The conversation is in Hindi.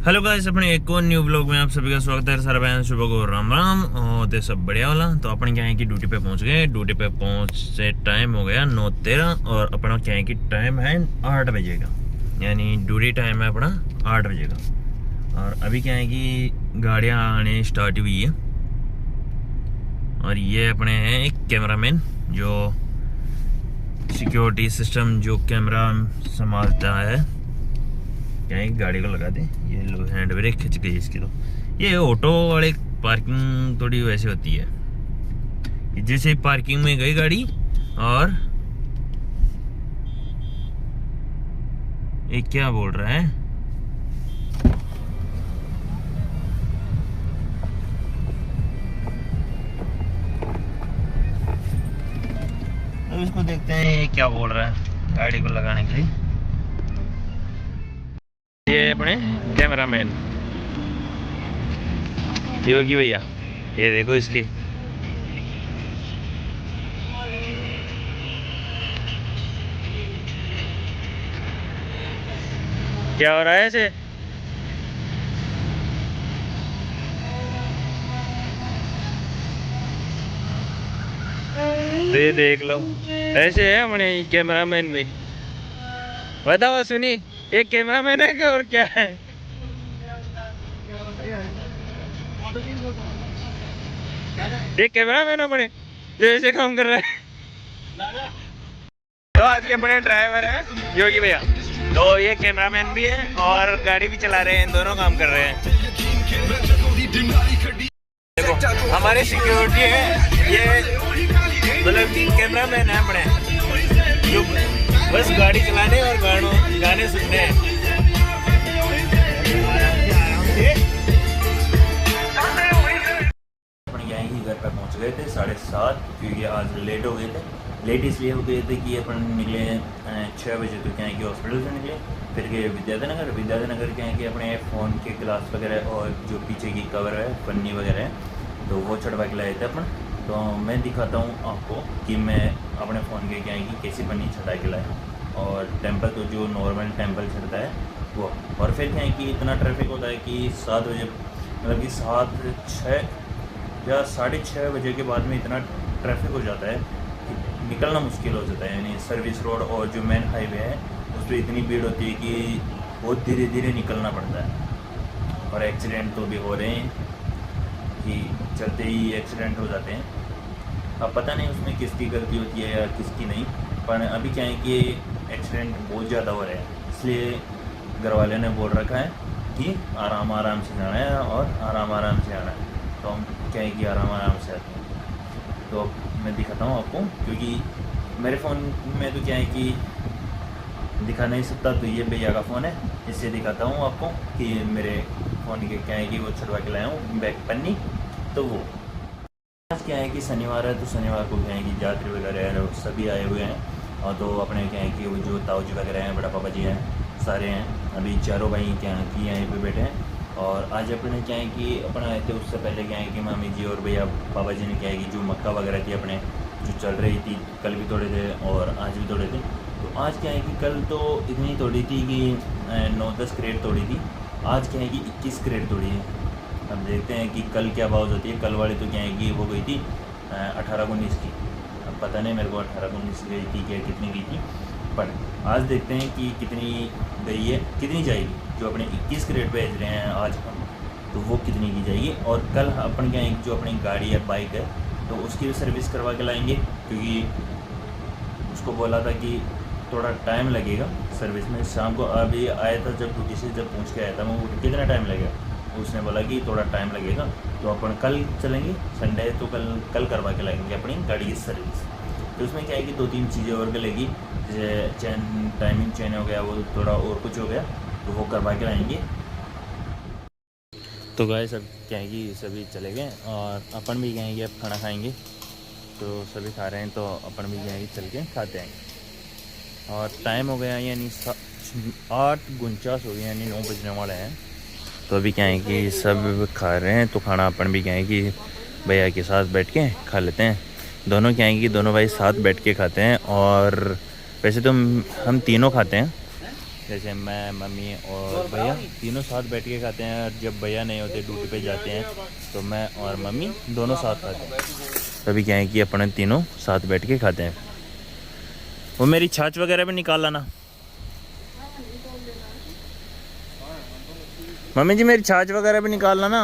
हेलो गाइस, अपने एक और न्यू ब्लॉग में आप सभी का स्वागत है। सारा बहन सुबह को राम राम और ते सब बढ़िया वाला। तो अपन क्या है कि ड्यूटी पे पहुंच गए। ड्यूटी पे पहुंच से टाइम हो गया 9:13 और अपना क्या है कि टाइम है 8 बजे का, यानी ड्यूटी टाइम है अपना 8 बजे का। और अभी क्या है कि गाड़ियाँ आने स्टार्ट हुई है और ये अपने हैं एक कैमरामैन जो सिक्योरिटी सिस्टम जो कैमरा संभालता है। क्या है गाड़ी को लगा दे, ये लो हैंड ब्रेक खिंच गई इसकी। तो ये ऑटो वाले पार्किंग थोड़ी वैसे होती है, जैसे पार्किंग में गई गाड़ी और ये क्या बोल रहा है, तो इसको देखते हैं ये क्या बोल रहा है गाड़ी को लगाने के लिए। ये अपने कैमरामैन योगी भैया, ये देखो इसकी क्या हो रहा है ऐसे। तो ये देख लो ऐसे है अपने कैमरामैन भी। बताओ सुनी, एक कैमरामैन है क्या और क्या है। एक कैमरामैन अपने जो ऐसे काम कर रहा है। तो आज के अपने ड्राइवर है योगी भैया, तो ये कैमरामैन भी है और गाड़ी भी चला रहे हैं, दोनों काम कर रहे हैं। देखो हमारे सिक्योरिटी है ये, मतलब कैमरामैन है अपने जो बस गाड़ी चलाने और गाने सुनने हैं। अपन यहाँ ही घर पर पहुँच गए थे 7:30, क्योंकि आज लेट हो गए थे। लेट इसलिए हो गए थे कि अपन निकले 6 बजे, तो क्या है कि हॉस्पिटल से निकले, फिर गए विद्याधर क्या है कि अपने फ़ोन के ग्लास वगैरह और जो पीछे की कवर है पन्नी वगैरह है तो वो चढ़वा के लाए थे अपन। तो मैं दिखाता हूँ आपको कि मैं अपने फ़ोन के क्या है कि कैसी पन्नी चढ़ा के लाया, और टेम्पल तो जो नॉर्मल टेम्पल चढ़ता है वो। और फिर क्या है कि इतना ट्रैफिक होता है कि 7 बजे, मतलब कि 7-6 या 6:30 बजे के बाद में इतना ट्रैफिक हो जाता है कि निकलना मुश्किल हो जाता है। यानी सर्विस रोड और जो मेन हाईवे है उस पर इतनी भीड़ होती है कि बहुत धीरे धीरे निकलना पड़ता है। और एक्सीडेंट तो भी हो रहे हैं कि चलते ही एक्सीडेंट हो जाते हैं। अब पता नहीं उसमें किसकी गलती होती है या किसकी नहीं, पर अभी क्या है कि एक्सीडेंट बहुत ज़्यादा हो रहे हैं, इसलिए घर वाले ने बोल रखा है कि आराम आराम से जाना है और आराम से आना है। तो हम क्या है कि आराम से आते हैं। तो मैं दिखाता हूँ आपको, क्योंकि मेरे फ़ोन में तो क्या है कि दिखा नहीं सकता, तो ये भैया का फ़ोन है, इससे दिखाता हूँ आपको कि मेरे फ़ोन के क्या है कि वो छुड़वा के लाया हूँ बैक पन्नी। तो वो आज क्या है कि शनिवार है, तो शनिवार को क्या है कि यात्री वगैरह सभी आए हुए हैं। और तो अपने क्या है कि वो जो ताऊ जी वगैरह हैं, बड़ा पापा जी हैं, सारे हैं। अभी चारों भाई क्या है कि यहीं पे बैठे हैं। और आज अपने क्या है कि अपना आए थे, उससे पहले क्या है कि मामी जी और भैया पापा जी ने क्या है कि जो मक्का वगैरह थी अपने जो चल रही थी, कल भी तोड़े थे और आज भी तोड़े थे। तो आज क्या है कि कल तो इतनी तोड़ी थी कि 9-10 क्रेट तोड़ी थी, आज क्या है कि 21 क्रेट तोड़ी है। अब देखते हैं कि कल क्या भाव होती है। कल वाली तो क्या है कि वो गई थी 18-19 की, अब पता नहीं मेरे को 18-19 गई थी क्या कितनी गई थी, पर आज देखते हैं कि कितनी गई है, कितनी जाएगी। जो अपने 21 क्रेट भेज रहे हैं आज हम, तो वो कितनी की जाएगी। और कल अपन क्या है जो अपनी गाड़ी है, बाइक है, तो उसकी भी सर्विस करवा के लाएंगे, क्योंकि उसको बोला था कि थोड़ा टाइम लगेगा सर्विस में। शाम को अभी आया था जब ड्यूटी से, जब पहुँच के आया था मैं, वो कितना टाइम लगेगा, उसने बोला कि थोड़ा टाइम लगेगा। तो अपन कल चलेंगे, संडे है, तो कल करवा के लाएंगे अपनी गाड़ी की सर्विस। तो उसमें क्या है कि 2-3 चीज़ें और लगेगी, जैसे टाइमिंग चेंज हो गया, वो थोड़ा और कुछ हो गया, तो वो करवा के लाएंगे। तो गाय सब क्या है कि सभी चले गए और अपन भी क्या है कि अब खाना खाएंगे। तो सभी खा रहे हैं, तो अपन भी क्या है कि चल के खाते हैं। और टाइम हो गया यानी 8:49 हो गया, यानी 9 बजने वाले हैं। तो अभी क्या है कि सब खा रहे हैं, तो खाना अपन भी क्या है कि भैया के साथ बैठ के खा लेते हैं। दोनों क्या है कि दोनों भाई साथ बैठ के खाते हैं। और वैसे तो हम तीनों खाते हैं, जैसे मैं, मम्मी और भैया तीनों साथ बैठ के खाते हैं। और जब भैया नहीं होते, ड्यूटी पे जाते हैं, तो मैं और मम्मी दोनों साथ खाते हैं। तभी क्या है कि अपन तीनों साथ बैठ के खाते हैं। वो मेरी छाछ वगैरह भी निकाल लाना मम्मी जी, मेरी छाछ वगैरह भी निकाल लाना।